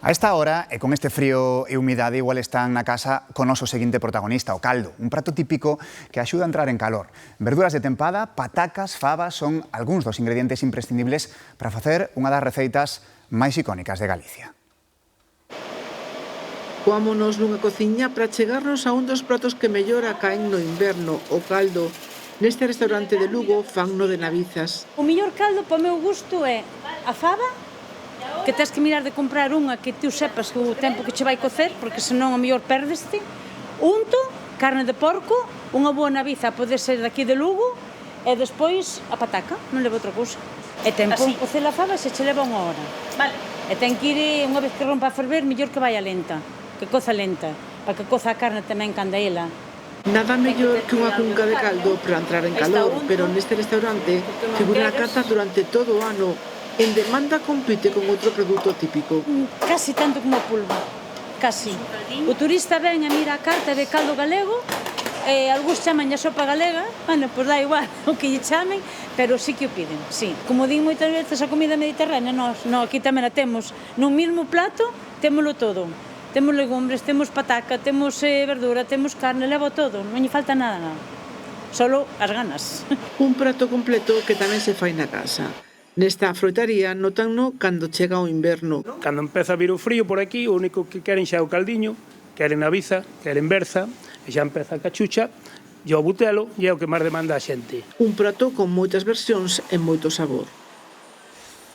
A esta hora, e con este frío e humidade, igual están na casa con o noso seguinte protagonista, o caldo, un prato típico que axuda a entrar en calor. Verduras de tempada, patacas, fabas son algúns dos ingredientes imprescindibles para facer unha das receitas máis icónicas de Galicia. Coámonos nunha cociña para chegarnos a un dos pratos que mellor caen no inverno, o caldo. Neste restaurante de Lugo fanno de navizas. O mellor caldo, para o meu gusto, é a faba, que tens que mirar de comprar unha que tú sepas o tempo que che vai cocer, porque senón o mellor perdeste. Unto, carne de porco, unha boa naviza pode ser daqui de Lugo, e despois a pataca, non leva outra cousa. E tempo en cocer a faba se che leva unha hora. Vale. E ten que ir, unha vez que rompa a ferver, mellor que vaya lenta, que coza lenta, para que coza a carne tamén canda ela. Nada mellor que unha cunca de caldo para entrar en calor, pero neste restaurante figura a carta durante todo o ano. En demanda compite con outro produto típico. Casi tanto como o pulvo, casi. O turista ven e mira a carta e ve caldo galego, e algúns chaman a sopa galega, bueno, pois dá igual o que lle chamen, pero sí que o piden, sí. Como din moitas veces a comida mediterránea, nós aquí tamén a temos. Nun mesmo plato, témolo todo. Temos legumbres, temos pataca, temos verdura, temos carne, levo todo, non lle falta nada. Solo as ganas. Un prato completo que tamén se fai na casa. Nesta froitaría notanno cando chega o inverno. Cando empeza a vir o frío por aquí, o único que queren xa é o caldiño, queren naviza, queren berza, e xa empeza a cachucha, e o butelo e é o que máis demanda a xente. Un prato con moitas versións e moito sabor.